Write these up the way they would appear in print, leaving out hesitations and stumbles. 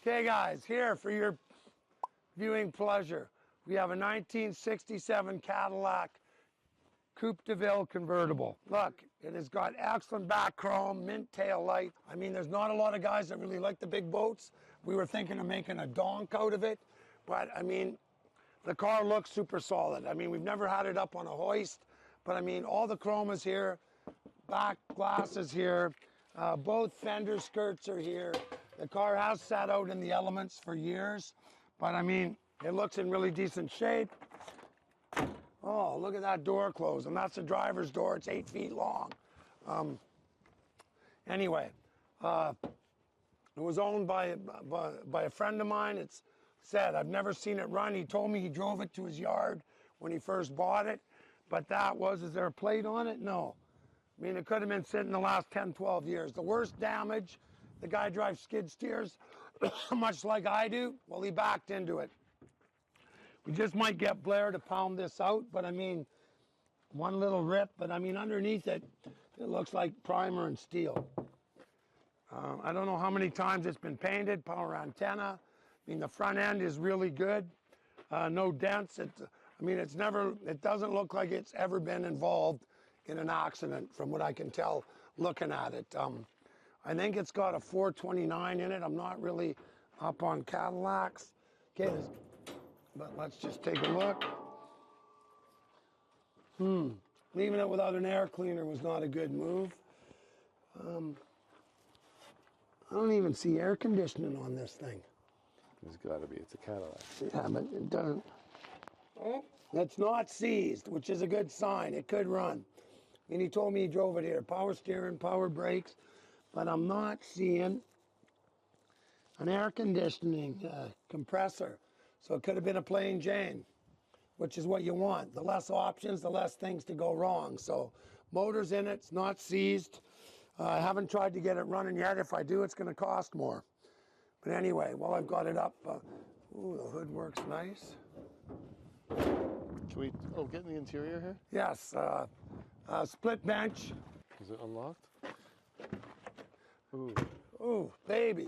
Okay guys, here for your viewing pleasure, we have a 1967 Cadillac Coupe de Ville convertible. Look, it has got excellent back chrome, mint tail light. I mean, there's not a lot of guys that really like the big boats. We were thinking of making a donk out of it, but I mean, the car looks super solid. I mean, we've never had it up on a hoist, but I mean, all the chrome is here, back glass is here, both fender skirts are here. The car has sat out in the elements for years, but I mean, it looks in really decent shape. Oh, look at that door closed, and that's the driver's door. It's 8 feet long. Anyway, it was owned by a friend of mine. It's said, I've never seen it run. He told me he drove it to his yard when he first bought it, but is there a plate on it? No. I mean, it could have been sitting the last 10, 12 years. The worst damage, the guy drives skid steers, much like I do. Well, he backed into it. We just might get Blair to pound this out, but I mean, one little rip, but I mean, underneath it, it looks like primer and steel. I don't know how many times it's been painted, power antenna. I mean, the front end is really good. No dents. It doesn't look like it's ever been involved in an accident from what I can tell looking at it. I think it's got a 429 in it. I'm not really up on Cadillacs. Okay, but let's just take a look. Leaving it without an air cleaner was not a good move. I don't even see air conditioning on this thing. There's got to be. It's a Cadillac. Yeah, but it doesn't. Oh, it's not seized, which is a good sign. It could run. And he told me he drove it here. Power steering, power brakes. But I'm not seeing an air conditioning compressor. So it could have been a plain Jane, which is what you want. The less options, the less things to go wrong. So motor's in it. It's not seized. I haven't tried to get it running yet. If I do, it's going to cost more. But anyway, while I've got it up, ooh, the hood works nice. Can we get in the interior here? Yes, split bench. Is it unlocked? Ooh. Ooh, baby.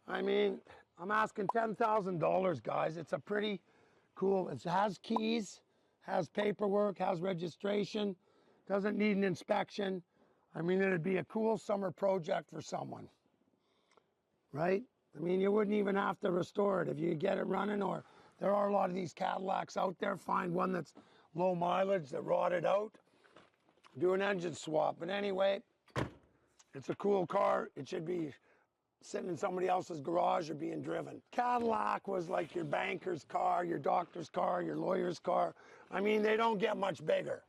I mean, I'm asking $10,000, guys. It's a pretty cool, it has keys, has paperwork, has registration, doesn't need an inspection. I mean, it'd be a cool summer project for someone, right? I mean, you wouldn't even have to restore it if you get it running, or there are a lot of these Cadillacs out there. Find one that's low mileage, that rotted out, do an engine swap. But anyway, it's a cool car. It should be sitting in somebody else's garage or being driven. Cadillac was like your banker's car, your doctor's car, your lawyer's car. I mean, they don't get much bigger.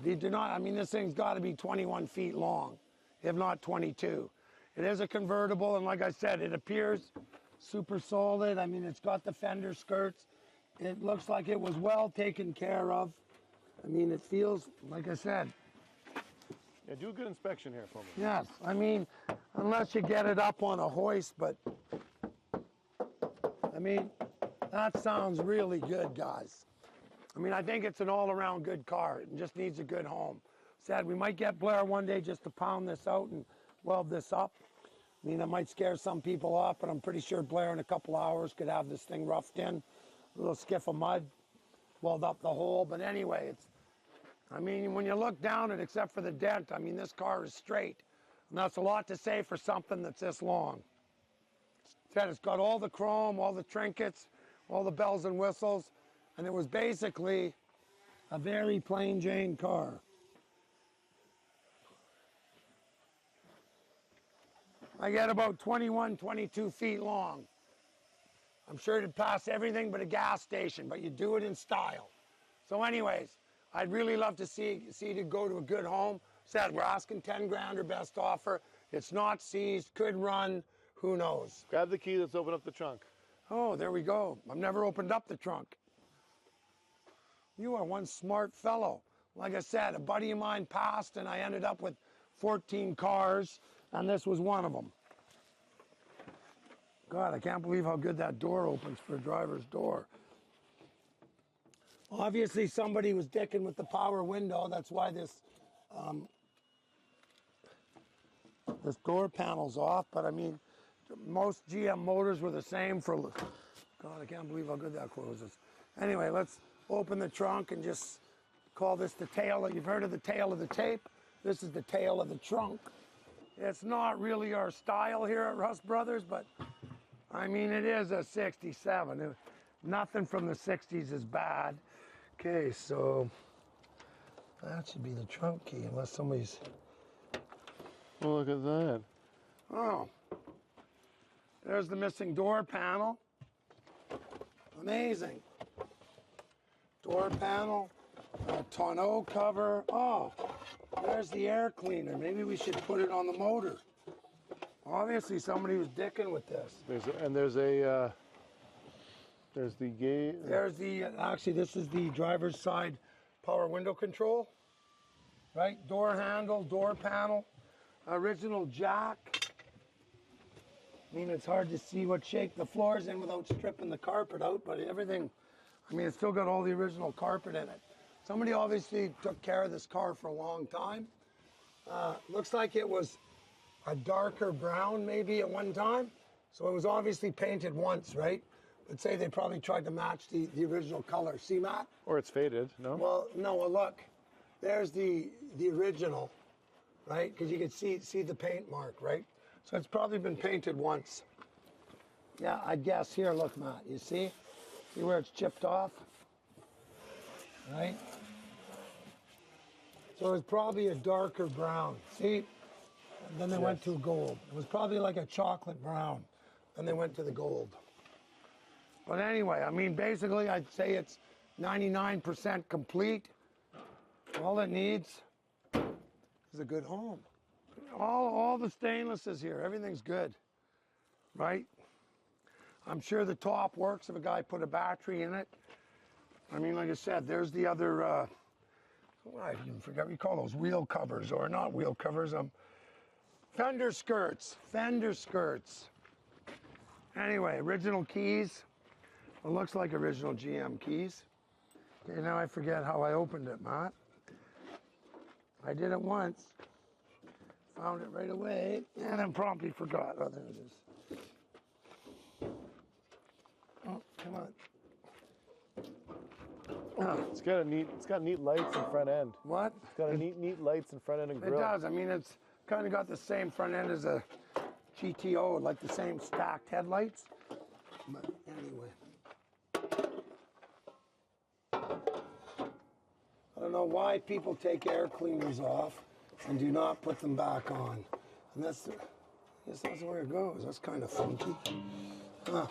They do not. I mean, this thing's got to be 21 feet long, if not 22. It is a convertible, and like I said, it appears super solid. I mean, it's got the fender skirts. It looks like it was well taken care of. I mean, it feels, like I said. Yeah, do a good inspection here for me. Yes, I mean, unless you get it up on a hoist, but I mean, that sounds really good, guys. I mean, I think it's an all-around good car. It just needs a good home. Said we might get Blair one day just to pound this out and weld this up. I mean, that might scare some people off, but I'm pretty sure Blair in a couple hours could have this thing roughed in, a little skiff of mud, weld up the hole. But anyway, I mean, when you look down it, except for the dent, I mean, this car is straight. And that's a lot to say for something that's this long. Said it's got all the chrome, all the trinkets, all the bells and whistles, and it was basically a very plain Jane car. I get about 21, 22 feet long. I'm sure it'd pass everything but a gas station, but you do it in style. So anyways, I'd really love to see it go to a good home. Said we're asking 10 grand or best offer. It's not seized, could run, who knows. Grab the key, let's open up the trunk. Oh, there we go. I've never opened up the trunk. You are one smart fellow. Like I said, a buddy of mine passed and I ended up with 14 cars, and this was one of them. God, I can't believe how good that door opens for a driver's door. Obviously, somebody was dicking with the power window. That's why this door panel's off. But I mean, most GM motors were the same for, God, I can't believe how good that closes. Anyway, let's open the trunk and just call this the tail. You've heard of the tail of the tape? This is the tail of the trunk. It's not really our style here at Rust Brothers, but I mean, it is a 67. Nothing from the 60s is bad. Okay, so that should be the trunk key, unless somebody's... Oh, look at that. Oh, there's the missing door panel. Amazing. Door panel, a tonneau cover. Oh, there's the air cleaner. Maybe we should put it on the motor. Obviously, somebody was dicking with this. There's the gate. There's the, actually, this is the driver's side power window control. Right? Door handle, door panel, original jack. I mean, it's hard to see what shape the floor's in without stripping the carpet out, but everything, I mean, it's still got all the original carpet in it. Somebody obviously took care of this car for a long time. Looks like it was a darker brown maybe at one time. So it was obviously painted once, right? Let's say they probably tried to match the original color. See, Matt? Or it's faded, no? Well, no, well, look. There's the original, right? Because you can see the paint mark, right? So it's probably been painted once. Yeah, I guess. Here, look, Matt. You see? See where it's chipped off? Right? So it's probably a darker brown. See? And then they went to gold. It was probably like a chocolate brown. Then they went to the gold. But anyway, I mean, basically, I'd say it's 99% complete. All it needs is a good home. All the stainless is here. Everything's good, right? I'm sure the top works if a guy put a battery in it. I mean, like I said, there's the other, I even forget what you call those, wheel covers, or not wheel covers, fender skirts, Anyway, original keys. It looks like original GM keys. Okay, now I forget how I opened it, Matt. I did it once, found it right away, and then promptly forgot. Oh, there it is. Oh, come on. Oh. It's got neat lights and front end. What? It's got a neat lights and front end and grill. It does. I mean, it's kind of got the same front end as a GTO, like the same stacked headlights. But anyway. I don't know why people take air cleaners off and do not put them back on. And I guess that's where it goes. That's kind of funky. Huh.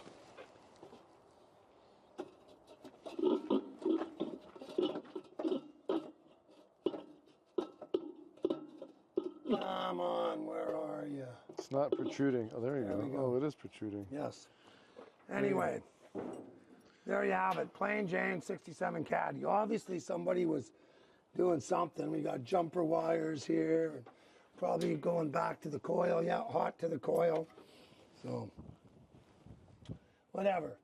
Come on, where are you? It's not protruding. Oh, there you go. Oh, it is protruding. Yes. Anyway, there you have it. Plain Jane 67 Caddy. Obviously, somebody was doing something. We got jumper wires here. Probably going back to the coil. Yeah, hot to the coil. So, whatever.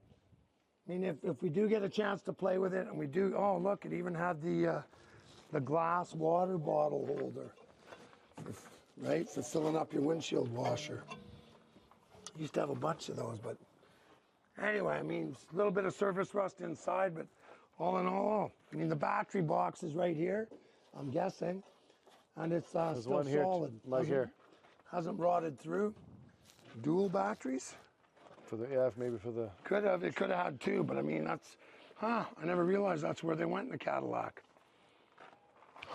I mean, if we do get a chance to play with it, and we do, oh, look, it even had the glass water bottle holder, right, for filling up your windshield washer. Used to have a bunch of those, but anyway, I mean, a little bit of surface rust inside, but all in all, I mean, the battery box is right here, I'm guessing, and it's still one here, solid. like here. Hasn't rotted through. Dual batteries? For the, yeah, maybe for the... It could have had two, but I mean, that's, I never realized that's where they went in the Cadillac.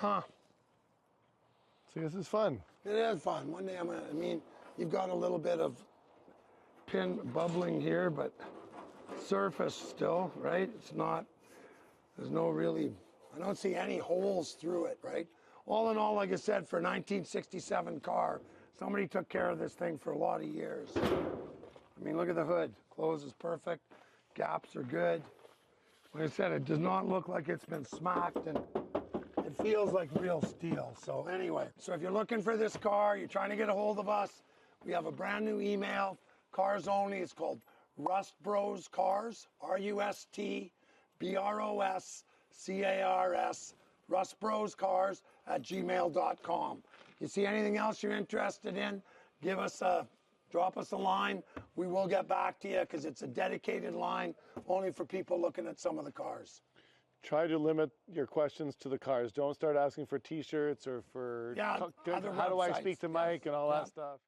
See, this is fun. It is fun. One day I mean, you've got a little bit of pin bubbling here, but surface still, right? It's not, there's no really, I don't see any holes through it, right? All in all, like I said, for a 1967 car, somebody took care of this thing for a lot of years. I mean, look at the hood. Closes perfect. Gaps are good. Like I said, it does not look like it's been smacked, and it feels like real steel. So anyway, so if you're looking for this car, you're trying to get a hold of us, we have a brand new email, cars only. It's called rustbroscars, rustbroscars, rustbroscars@gmail.com. You see anything else you're interested in, give us a drop us a line. We will get back to you because it's a dedicated line only for people looking at some of the cars. Try to limit your questions to the cars. Don't start asking for T-shirts or for Yeah, other how do I websites. speak to Yeah, Mike and all yeah. that stuff.